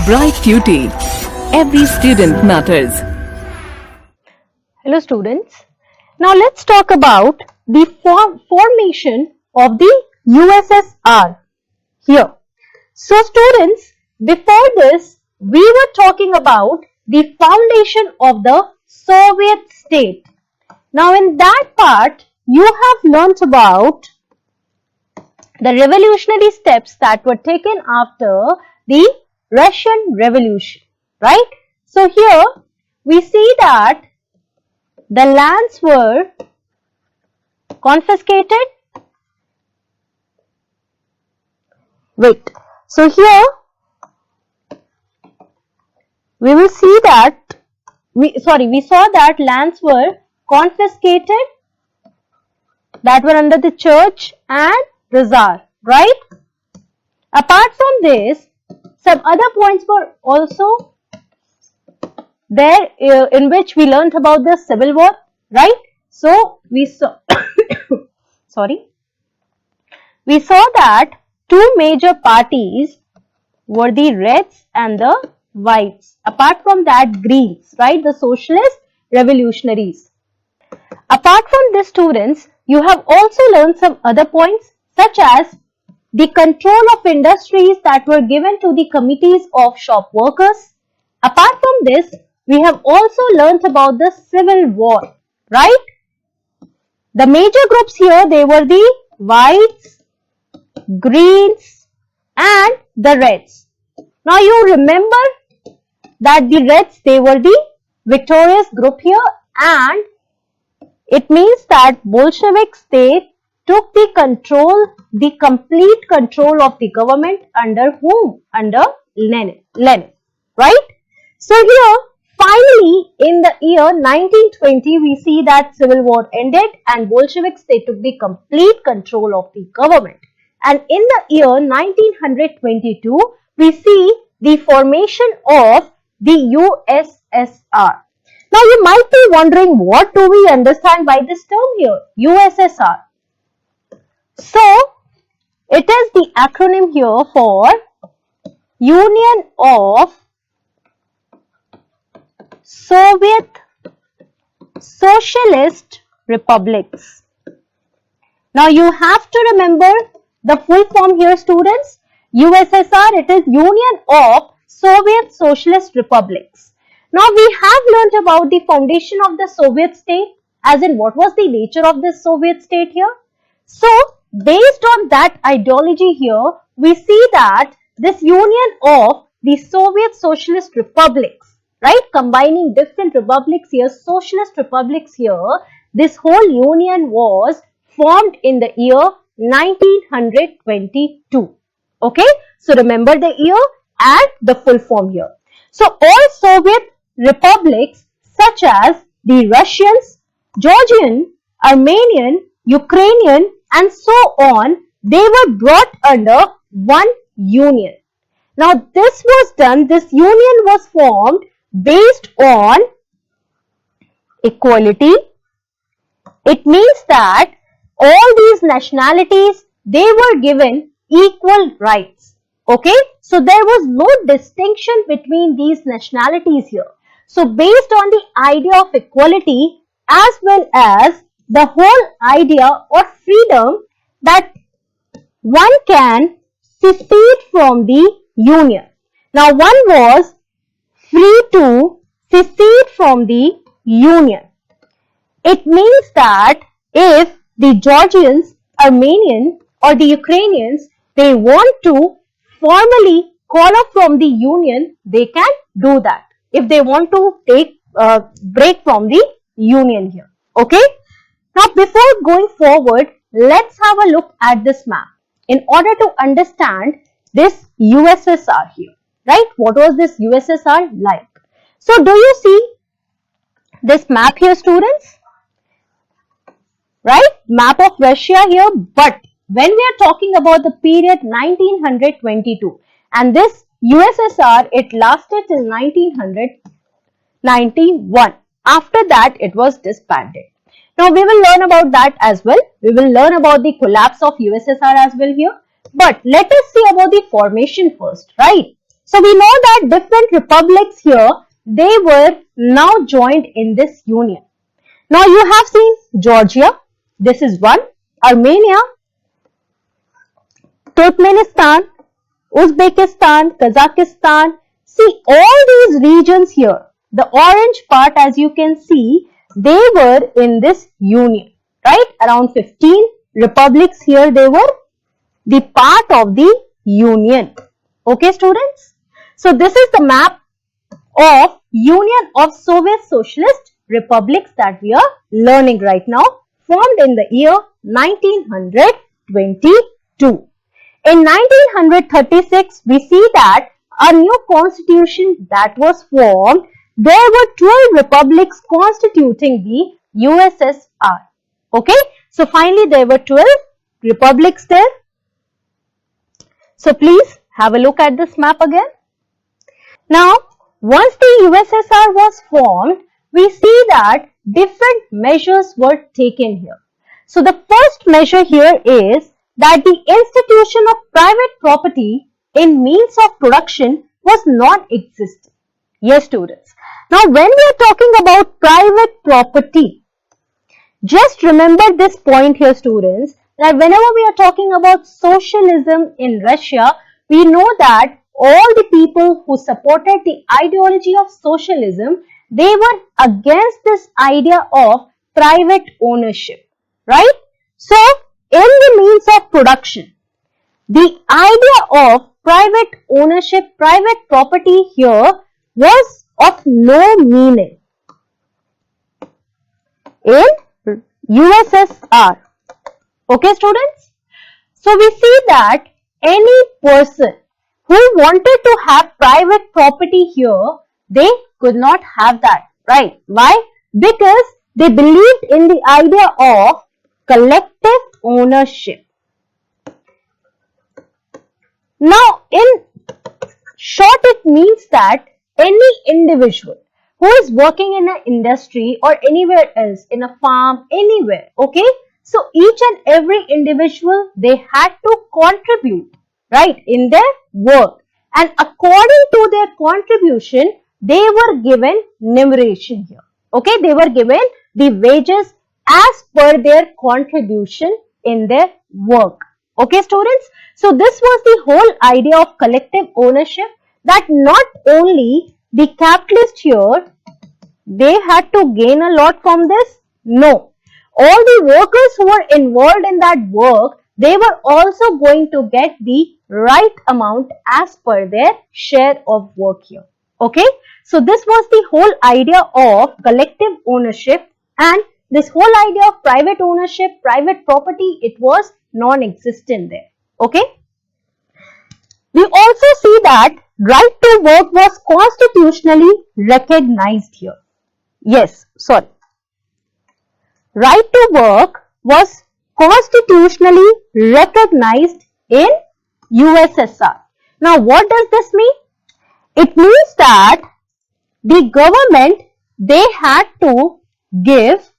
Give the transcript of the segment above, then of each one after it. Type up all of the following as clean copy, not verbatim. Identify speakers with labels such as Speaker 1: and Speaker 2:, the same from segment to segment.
Speaker 1: Bright Cutie. Every student matters.
Speaker 2: Hello students. Now let's talk about the formation of the USSR here. So students, before this we were talking about the foundation of the Soviet state. Now in that part you have learnt about the revolutionary steps that were taken after the Russian Revolution, right? So here we see that the lands were confiscated. Wait, so here we will see that we saw that lands were confiscated that were under the church and the Tsar, right? Apart from this, some other points were also there in which we learnt about the civil war, right? So we saw we saw that two major parties were the Reds and the Whites. Apart from that, Greens, right? The socialist revolutionaries. Apart from this, students, you have also learned some other points such as the control of industries that were given to the committees of shop workers. Apart from this, we have also learnt about the civil war, right? The major groups here, they were the Whites, Greens and the Reds. Now you remember that the Reds, they were the victorious group here, and it means that Bolsheviks, they took the complete control of the government under whom? Under Lenin, right? So here, finally, in the year 1920, we see that civil war ended and Bolsheviks, they took the complete control of the government. And in the year 1922, we see the formation of the USSR. Now, you might be wondering, what do we understand by this term here, USSR? So, it is the acronym here for Union of Soviet Socialist Republics. Now, you have to remember the full form here, students. USSR, it is Union of Soviet Socialist Republics. Now, we have learnt about the foundation of the Soviet state, as in what was the nature of this Soviet state here. So, based on that ideology here, we see that this union of the Soviet Socialist Republics, right, combining different republics here, socialist republics here, this whole union was formed in the year 1922. Okay, so remember the year and the full form here. So, all Soviet republics such as the Russians, Georgian, Armenian, Ukrainian and so on, they were brought under one union. Now, this union was formed based on equality. It means that all these nationalities, they were given equal rights. Okay, so there was no distinction between these nationalities here. So, based on the idea of equality as well as the whole idea or freedom that one can secede from the union. Now, one was free to secede from the union. It means that if the Georgians, Armenian or the Ukrainians, they want to formally call up from the union, they can do that if they want to take break from the union here. Okay. Now, before going forward, let's have a look at this map in order to understand this USSR here, right? What was this USSR like? So, do you see this map here, students? Right? Map of Russia here, but when we are talking about the period 1922 and this USSR, it lasted till 1991. After that, it was disbanded. Now, we will learn about that as well. We will learn about the collapse of USSR as well here. But let us see about the formation first, right? So we know that different republics here, they were now joined in this union. Now you have seen Georgia, this is one, Armenia, Turkmenistan, Uzbekistan, Kazakhstan. See all these regions here, the orange part as you can see, they were in this union, right? Around 15 republics here, they were the part of the union. Okay students? So this is the map of Union of Soviet Socialist Republics that we are learning right now, formed in the year 1922. In 1936, we see that a new constitution that was formed. There were 12 republics constituting the USSR. Okay, so finally there were 12 republics there. So please have a look at this map again. Now, once the USSR was formed, we see that different measures were taken here. So the first measure here is that the institution of private property in means of production was non-existent. Yes, students. Now, when we are talking about private property, just remember this point here, students, that whenever we are talking about socialism in Russia, we know that all the people who supported the ideology of socialism, they were against this idea of private ownership, right? So, in the means of production, the idea of private ownership, private property here was of no meaning in USSR. Okay, students? So, we see that any person who wanted to have private property here, they could not have that, right? Why? Because they believed in the idea of collective ownership. Now, in short, it means that any individual who is working in an industry or anywhere else, in a farm, anywhere, okay? So, each and every individual, they had to contribute, right, in their work. And according to their contribution, they were given remuneration here, okay? They were given the wages as per their contribution in their work. Okay, students? So, this was the whole idea of collective ownership, that not only the capitalist here, they had to gain a lot from this. No. All the workers who were involved in that work, they were also going to get the right amount as per their share of work here. Okay? So, this was the whole idea of collective ownership, and this whole idea of private ownership, private property, it was non-existent there. Okay? We also see that right to work was constitutionally recognized here. Yes, sorry. Right to work was constitutionally recognized in USSR. Now, what does this mean? It means that the government, they had to give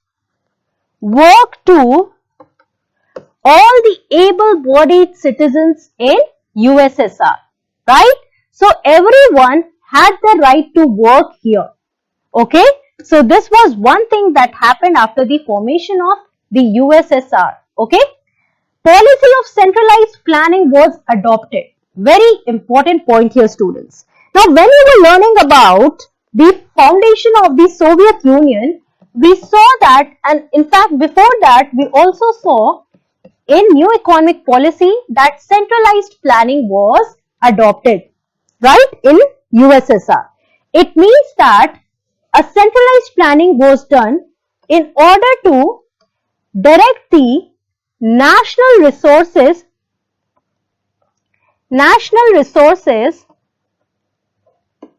Speaker 2: work to all the able-bodied citizens in USSR, right? So, everyone had the right to work here, okay? So, this was one thing that happened after the formation of the USSR, okay? Policy of centralized planning was adopted. Very important point here, students. Now, when we were learning about the foundation of the Soviet Union, we saw that, and in fact, before that, we also saw in new economic policy that centralized planning was adopted, right, in USSR. It means that a centralized planning was done in order to direct the national resources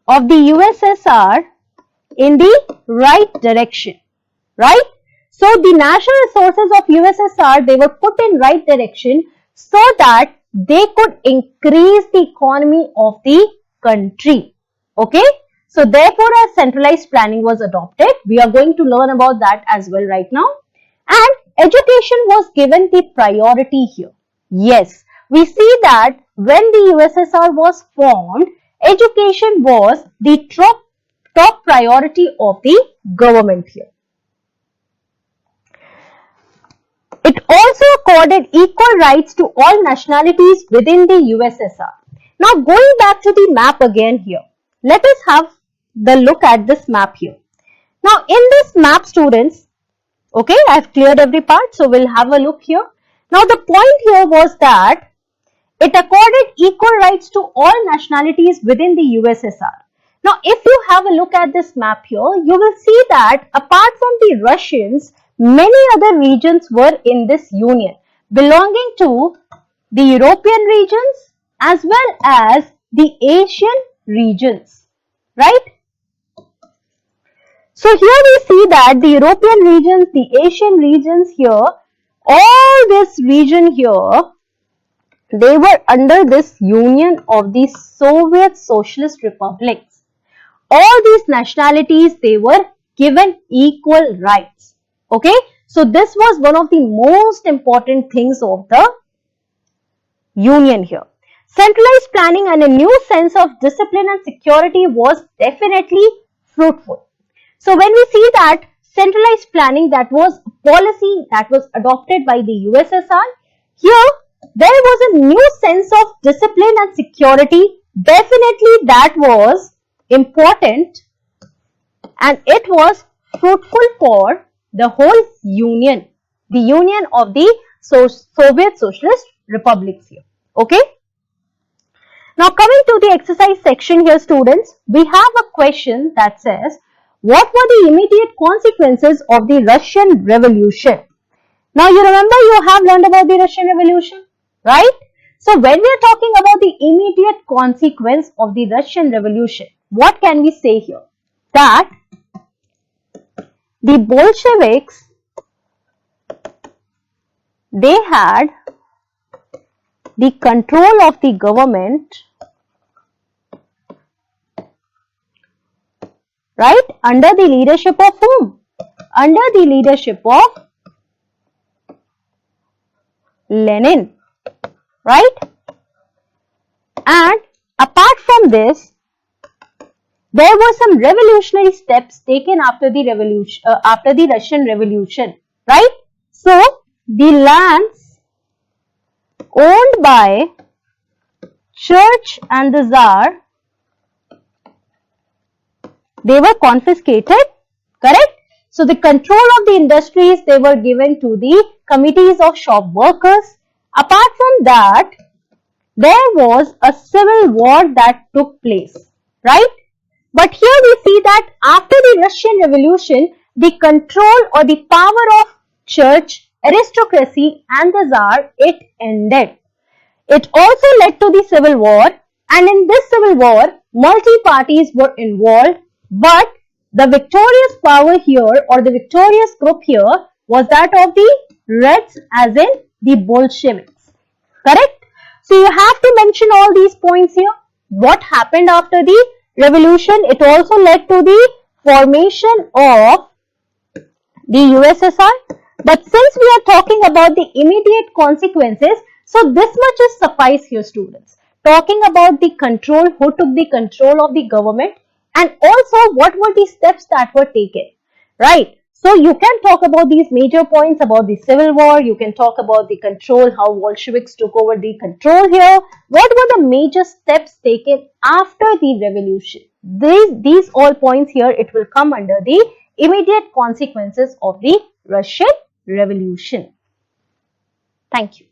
Speaker 2: of the USSR in the right direction, right? So, the national resources of USSR, they were put in right direction so that they could increase the economy of the country, okay? So, therefore, a centralized planning was adopted. We are going to learn about that as well right now. And education was given the priority here. Yes, we see that when the USSR was formed, education was the top priority of the government here. It also accorded equal rights to all nationalities within the USSR. Now going back to the map again here, let us have the look at this map here. Now in this map, students, okay, I have cleared every part, so we'll have a look here. Now the point here was that it accorded equal rights to all nationalities within the USSR. Now if you have a look at this map here, you will see that apart from the Russians, many other regions were in this union belonging to the European regions as well as the Asian regions, right? So here we see that the European regions, the Asian regions here, all this region here, they were under this union of the Soviet Socialist Republics. All these nationalities, they were given equal rights. Okay, so this was one of the most important things of the union here. Centralized planning and a new sense of discipline and security was definitely fruitful. So when we see that centralized planning, that was a policy that was adopted by the USSR, here there was a new sense of discipline and security. Definitely that was important and it was fruitful for the whole union, the union of the Soviet Socialist Republics here. Okay. Now coming to the exercise section here, students, we have a question that says, what were the immediate consequences of the Russian Revolution? Now you remember, you have learned about the Russian Revolution, right? So when we are talking about the immediate consequence of the Russian Revolution, what can we say here? That the Bolsheviks, they had the control of the government, right, under the leadership of whom? Under the leadership of Lenin, right? And apart from this, there were some revolutionary steps taken after the revolution, after the Russian Revolution, right? So the lands owned by Church and the Tsar, they were confiscated, correct? So the control of the industries, they were given to the committees of shop workers. Apart from that, there was a civil war that took place, right? But here we see that after the Russian Revolution, the control or the power of church, aristocracy and the Tsar, it ended. It also led to the civil war, and in this civil war, multi-parties were involved, but the victorious power here or the victorious group here was that of the Reds, as in the Bolsheviks, correct? So you have to mention all these points here. What happened after the revolution? It also led to the formation of the USSR. But since we are talking about the immediate consequences, so this much is suffice here, students. Talking about the control, who took the control of the government, and also what were the steps that were taken, right? So you can talk about these major points about the civil war, you can talk about the control, how Bolsheviks took over the control here, what were the major steps taken after the revolution. These all points here, it will come under the immediate consequences of the Russian Revolution. Thank you.